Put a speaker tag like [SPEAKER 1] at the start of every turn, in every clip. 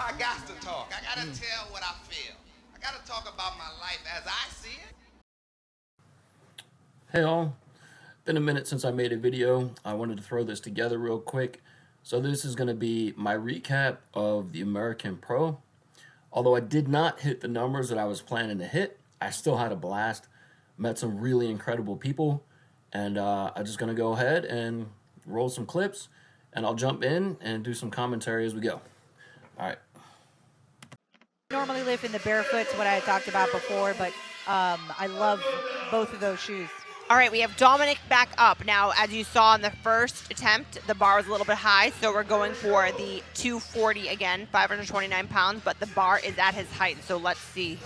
[SPEAKER 1] I got to talk. I got to tell what I feel. I got to talk about my life as I see it.
[SPEAKER 2] Hey all, been a minute since I made a video. I wanted to throw this together real quick. So this is going to be my recap of the American Pro. Although I did not hit the numbers that I was planning to hit, I still had a blast. Met some really incredible people, and I'm just going to go ahead and roll some clips, and I'll jump in and do some commentary as we go. All right.
[SPEAKER 3] Normally live in the barefoots, what I had talked about before, but I love both of those shoes.
[SPEAKER 4] All right, we have Dominic back up. Now, as you saw in the first attempt, the bar was a little bit high, so we're going for the 240 again, 529 pounds, but the bar is at his height, so let's see.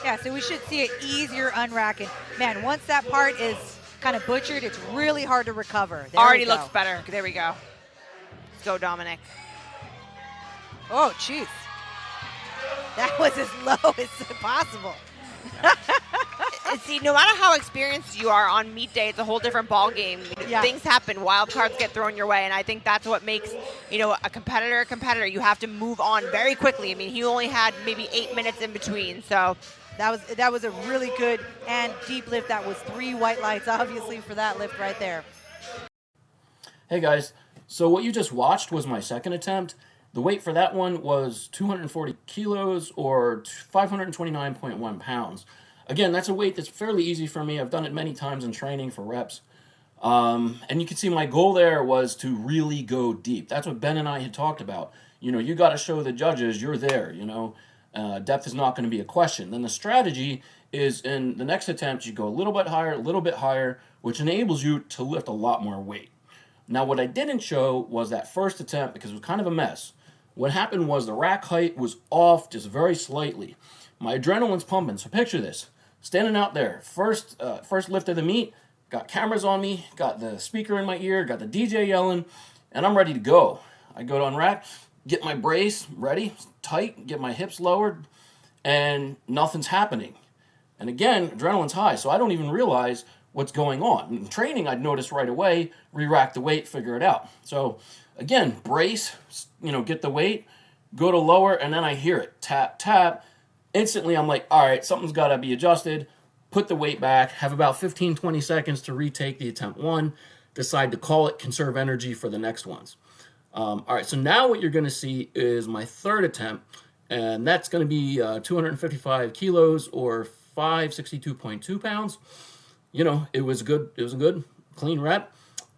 [SPEAKER 3] Yeah, so we should see an easier unracking. Man, once that part is kind of butchered, it's really hard to recover. There
[SPEAKER 4] Already looks better. There we go. Let's go, Dominic.
[SPEAKER 3] Oh, jeez. That was as low as possible.
[SPEAKER 4] See, no matter how experienced you are on meet day, it's a whole different ball game.
[SPEAKER 3] Yeah.
[SPEAKER 4] Things happen, wild cards get thrown your way, and I think that's what makes, a competitor. You have to move on very quickly. I mean, he only had maybe 8 minutes in between, so.
[SPEAKER 3] That was a really good and deep lift. That was 3 white lights, obviously, for that lift right there.
[SPEAKER 2] Hey guys, so what you just watched was my second attempt. The weight for that one was 240 kilos or 529.1 pounds. Again, that's a weight that's fairly easy for me. I've done it many times in training for reps. And you can see my goal there was to really go deep. That's what Ben and I had talked about. You got to show the judges you're there, Depth is not going to be a question. Then the strategy is in the next attempt, you go a little bit higher, which enables you to lift a lot more weight. Now, what I didn't show was that first attempt because it was kind of a mess. What happened was the rack height was off just very slightly. My adrenaline's pumping, so picture this. Standing out there, first lift of the meet, got cameras on me, got the speaker in my ear, got the DJ yelling, and I'm ready to go. I go to unrack, get my brace ready, tight, get my hips lowered, and nothing's happening. And again, adrenaline's high, so I don't even realize what's going on. In training, I'd notice right away, re-rack the weight, figure it out. So again, brace, get the weight, go to lower, and then I hear it, tap, tap. Instantly, I'm like, all right, something's got to be adjusted. Put the weight back, have about 15, 20 seconds to retake the attempt 1, decide to call it, conserve energy for the next ones. All right, so now what you're going to see is my third attempt, and that's going to be 255 kilos or 562.2 pounds. It was good. It was a good, clean rep.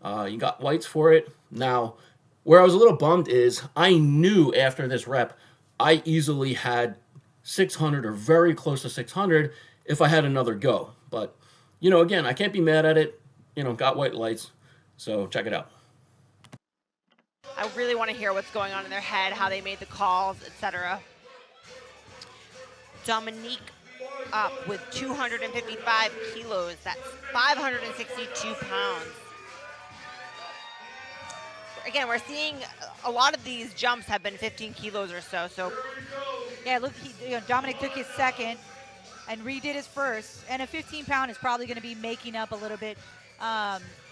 [SPEAKER 2] You got whites for it. Now, where I was a little bummed is I knew after this rep, I easily had 600 or very close to 600 if I had another go. But, again, I can't be mad at it. Got white lights. So check it out.
[SPEAKER 4] I really want to hear what's going on in their head, how they made the calls, etc. Dominique up with 255 kilos. That's 562 pounds. Again, we're seeing a lot of these jumps have been 15 kilos or so. So,
[SPEAKER 3] yeah, look, Dominic took his second and redid his first. And a 15-pound is probably going to be making up a little bit.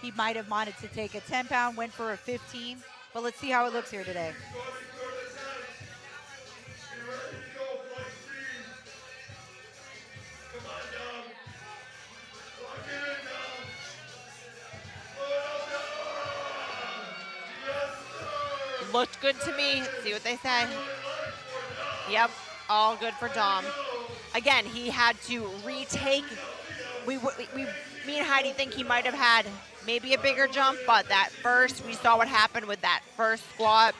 [SPEAKER 3] He might have wanted to take a 10-pound, went for a 15. But let's see how it looks here today.
[SPEAKER 4] Looked good to me. See what they say. Yep, all good for Dom. Again, he had to retake. Me and Heidi think he might have had maybe a bigger jump, but that first, we saw what happened with that first squat.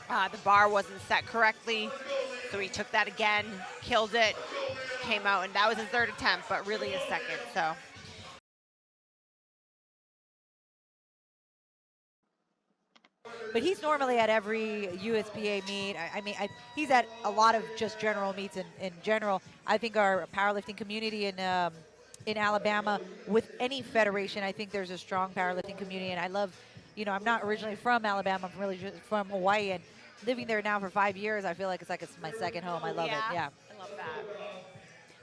[SPEAKER 4] The bar wasn't set correctly, so he took that again, killed it, came out, and that was his third attempt, but really his second, so.
[SPEAKER 3] But he's normally at every USPA meet. He's at a lot of just general meets in general. I think our powerlifting community in Alabama, with any federation, I think there's a strong powerlifting community. And I love, I'm not originally from Alabama. I'm really just from Hawaii. And living there now for 5 years, I feel like it's my second home. I love it. Yeah.
[SPEAKER 4] I love that.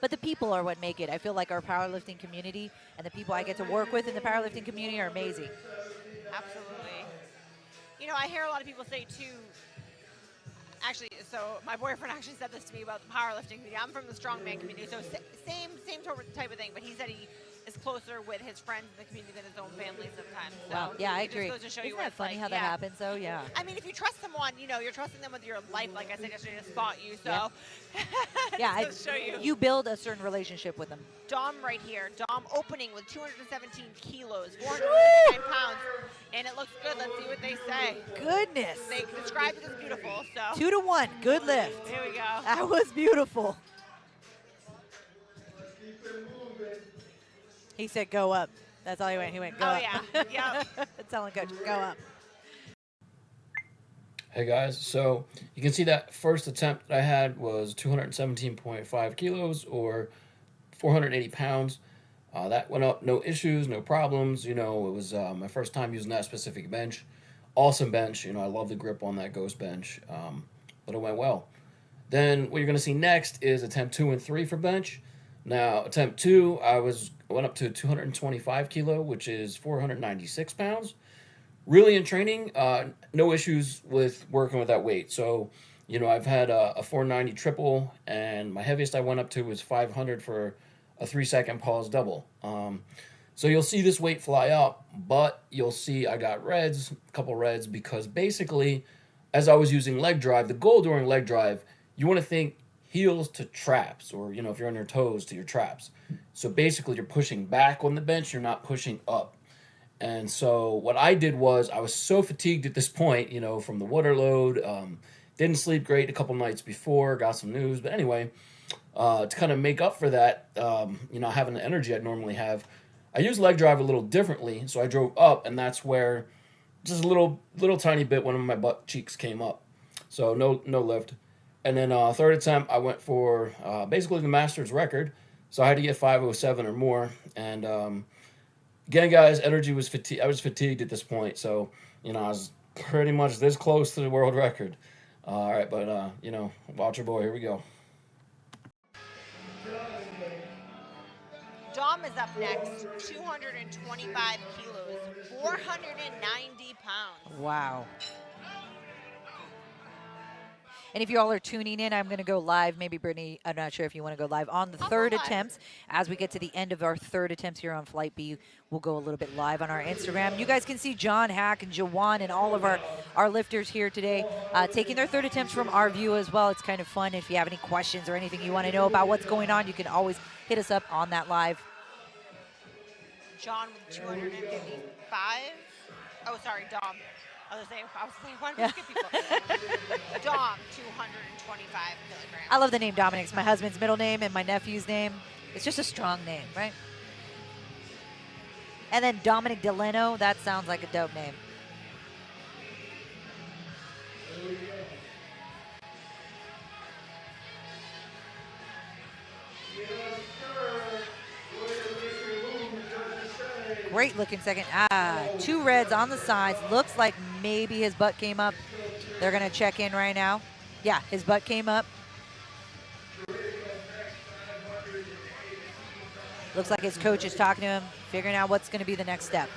[SPEAKER 3] But the people are what make it. I feel like our powerlifting community and the people I get to work with in the powerlifting community are amazing.
[SPEAKER 4] Absolutely. I hear a lot of people say, too, Actually, so my boyfriend actually said this to me about the powerlifting. I'm from the strongman community, so same sort of type of thing. But he said he is closer with his friends in the community than his own family sometimes. So
[SPEAKER 3] Well, yeah, I
[SPEAKER 4] it just
[SPEAKER 3] agree.
[SPEAKER 4] goes to show you
[SPEAKER 3] Isn't
[SPEAKER 4] what
[SPEAKER 3] that
[SPEAKER 4] it's
[SPEAKER 3] funny
[SPEAKER 4] like.
[SPEAKER 3] how that happens, though? Yeah.
[SPEAKER 4] I mean, if you trust someone, you know, you're trusting them with your life, like I said yesterday, to spot you. So
[SPEAKER 3] Yeah,
[SPEAKER 4] it goes to show you.
[SPEAKER 3] You build a certain relationship with them.
[SPEAKER 4] Dom right here. Dom opening with 217 kilos, 459 pounds, and it looks good. Let's see what they say.
[SPEAKER 3] Goodness.
[SPEAKER 4] They described it as beautiful. So
[SPEAKER 3] 2 to 1. Good lift.
[SPEAKER 4] here we go.
[SPEAKER 3] That was beautiful. He said, "Go up." That's all he went. He went, "Go
[SPEAKER 4] Oh
[SPEAKER 3] up."
[SPEAKER 4] yeah, yep.
[SPEAKER 3] Telling coach, "Go up."
[SPEAKER 2] Hey guys, so you can see that first attempt that I had was 217.5 kilos or 480 pounds. That went up, no issues, no problems. You know, it was my first time using that specific bench. Awesome bench. You know, I love the grip on that Ghost bench, but it went well. Then what you're going to see next is attempt 2 and 3 for bench. Now, attempt 2, I went up to 225 kilo, which is 496 pounds. Really in training, no issues with working with that weight. So, you know, I've had a 490 triple, and my heaviest I went up to was 500 for a 3-second pause double. So you'll see this weight fly up, but you'll see I got reds, a couple reds, because basically, as I was using leg drive, the goal during leg drive, you want to think heels to traps, or, you know, if you're on your toes, to your traps. So basically, you're pushing back on the bench, you're not pushing up. And so what I did was, I was so fatigued at this point, you know, from the water load, didn't sleep great a couple nights before, got some news. But anyway, to kind of make up for that, you know, having the energy I'd normally have, I used leg drive a little differently. So I drove up, and that's where just a little tiny bit, one of my butt cheeks came up. So no lift. And then third attempt, I went for basically the master's record. So I had to get 507 or more. And again, guys, energy was fatigued. I was fatigued at this point. So, you know, I was pretty much this close to the world record. All right, but, you know, watch your boy. Here we go.
[SPEAKER 4] Dom is up next. 225 kilos, 490 pounds.
[SPEAKER 3] Wow. And if you all are tuning in, I'm going to go live. Maybe, Brittany, I'm not sure if you want to go live on the third attempt. As we get to the end of our third attempts here on Flight B, we'll go a little bit live on our Instagram. You guys can see John, Hack, and Jawan and all of our lifters here today taking their third attempts from our view as well. It's kind of fun. If you have any questions or anything you want to know about what's going on, you can always hit us up on that live.
[SPEAKER 4] John with 255. Oh, sorry, Dom. I was saying, why do we skip people? Dom, 225 kilograms.
[SPEAKER 3] I love the name Dominic. It's my husband's middle name and my nephew's name. It's just a strong name, right? And then Dominic Delano, that sounds like a dope name. Great looking second. 2 reds on the sides. Looks like maybe his butt came up. They're going to check in right now. Yeah, his butt came up. Looks like his coach is talking to him, figuring out what's going to be the next step.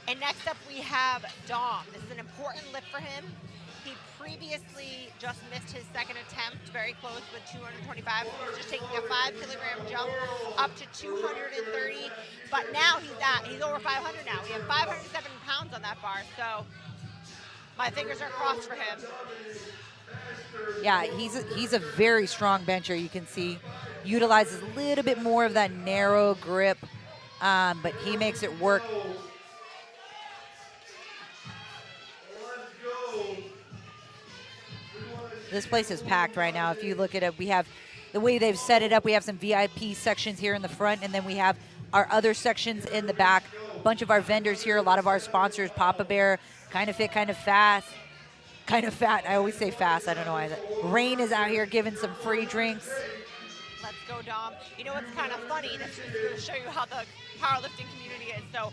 [SPEAKER 4] And next up we have Dom. This is an important lift for him. He previously just missed his second attempt, very close with 225. So he's just taking a 5-kilogram jump up to 230. But now he's over 500 now. We have 507 pounds on that bar. So my fingers are crossed for him.
[SPEAKER 3] Yeah, he's a very strong bencher. You can see utilizes a little bit more of that narrow grip, but he makes it work. This place is packed right now. If you look at it, we have the way they've set it up. We have some VIP sections here in the front, and then we have our other sections in the back. A bunch of our vendors here, a lot of our sponsors, Papa Bear, Kind of Fit, Kind of Fast. Kind of Fat. I always say fast. I don't know why. Rain is out here giving some free drinks.
[SPEAKER 4] Let's go, Dom. You know what's kind of funny? This is going to show you how the powerlifting community is. So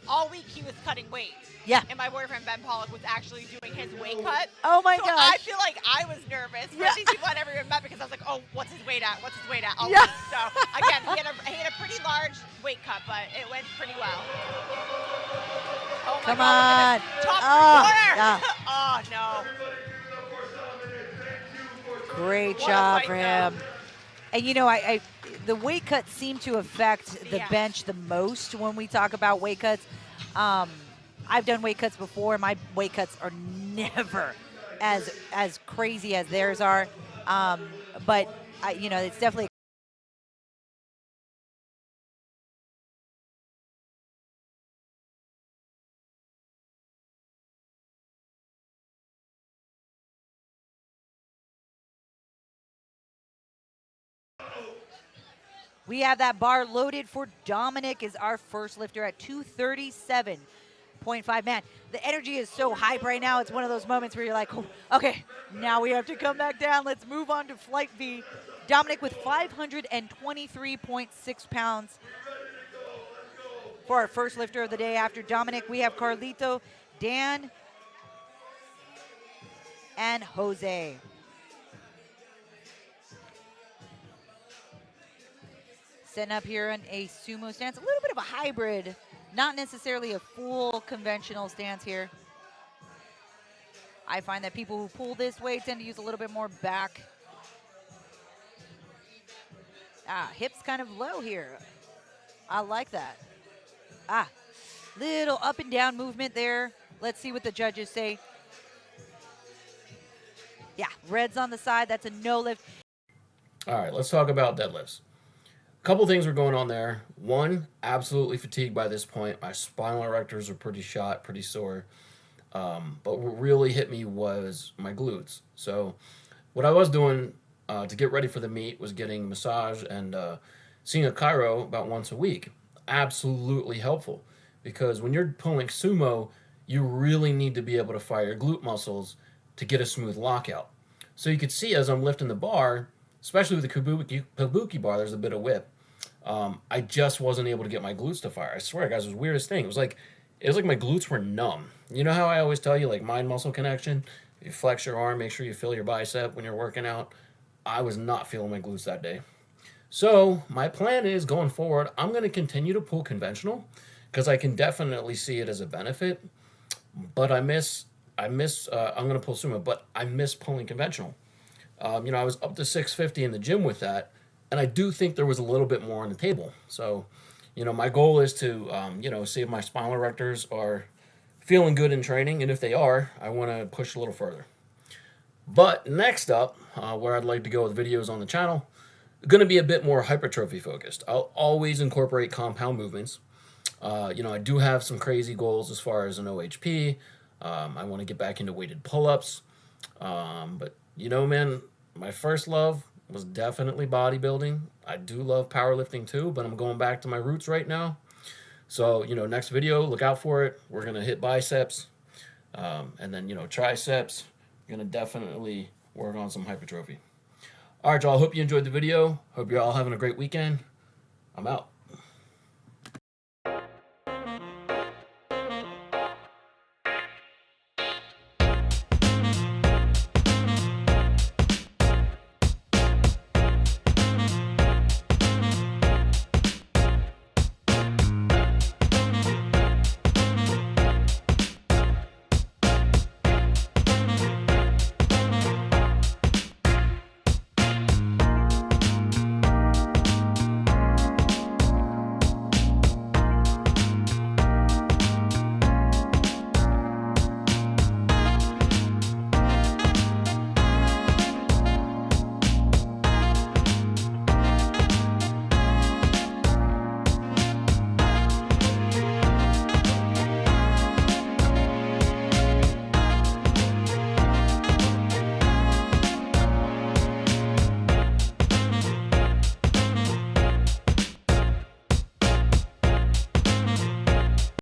[SPEAKER 4] all week he was cutting weight.
[SPEAKER 3] Yeah.
[SPEAKER 4] And my boyfriend, Ben Pollock, was actually doing his weight cut.
[SPEAKER 3] Oh, my
[SPEAKER 4] so
[SPEAKER 3] gosh.
[SPEAKER 4] I feel like I was nervous for these people I never even met because I was like, oh, what's his weight at? What's his weight at? All
[SPEAKER 3] Yeah.
[SPEAKER 4] week. So, again, he had a pretty large weight cut, but it went pretty well. Oh, my
[SPEAKER 3] Come
[SPEAKER 4] God,
[SPEAKER 3] on.
[SPEAKER 4] look at this. Top
[SPEAKER 3] Oh,
[SPEAKER 4] corner.
[SPEAKER 3] yeah.
[SPEAKER 4] Oh, no.
[SPEAKER 3] Great
[SPEAKER 4] What a
[SPEAKER 3] job
[SPEAKER 4] fight,
[SPEAKER 3] for
[SPEAKER 4] though.
[SPEAKER 3] him. And you know, the weight cuts seem to affect the
[SPEAKER 4] Yeah.
[SPEAKER 3] bench the most when we talk about weight cuts. I've done weight cuts before. My weight cuts are never as crazy as theirs are. But you know, it's definitely. We have that bar loaded for Dominic is our first lifter at 237.5. Man, the energy is so hype right now. It's one of those moments where you're like, oh, okay, now we have to come back down. Let's move on to Flight V. Dominic with 523.6 pounds for our first lifter of the day. After Dominic, we have Carlito, Dan, and Jose. Setting up here in a sumo stance, a little bit of a hybrid, not necessarily a full conventional stance here. I find that people who pull this way tend to use a little bit more back. Hips kind of low here. I like that. Little up and down movement there. Let's see what the judges say. Yeah, red's on the side. That's a no lift.
[SPEAKER 2] All right, let's talk about deadlifts. A couple things were going on there. One, absolutely fatigued by this point. My spinal erectors are pretty shot, pretty sore. But what really hit me was my glutes. So what I was doing to get ready for the meet was getting massage and seeing a chiro about once a week. Absolutely helpful, because when you're pulling sumo, you really need to be able to fire your glute muscles to get a smooth lockout. So you could see as I'm lifting the bar, especially with the kabuki bar, there's a bit of whip. I just wasn't able to get my glutes to fire. I swear, guys, it was the weirdest thing. It was like my glutes were numb. You know how I always tell you, like, mind-muscle connection? You flex your arm, make sure you feel your bicep when you're working out. I was not feeling my glutes that day. So my plan is, going forward, I'm going to continue to pull conventional because I can definitely see it as a benefit. But I'm going to pull sumo, but I miss pulling conventional. I was up to 650 in the gym with that, and I do think there was a little bit more on the table. So, my goal is to, see if my spinal erectors are feeling good in training, and if they are, I want to push a little further. But next up, where I'd like to go with videos on the channel, going to be a bit more hypertrophy focused. I'll always incorporate compound movements. I do have some crazy goals as far as an OHP. I want to get back into weighted pull-ups. But, man, my first love was definitely bodybuilding. I do love powerlifting too, but I'm going back to my roots right now. So, next video, look out for it. We're going to hit biceps, and then, triceps. We're going to definitely work on some hypertrophy. All right, y'all. Hope you enjoyed the video. Hope you're all having a great weekend. I'm out.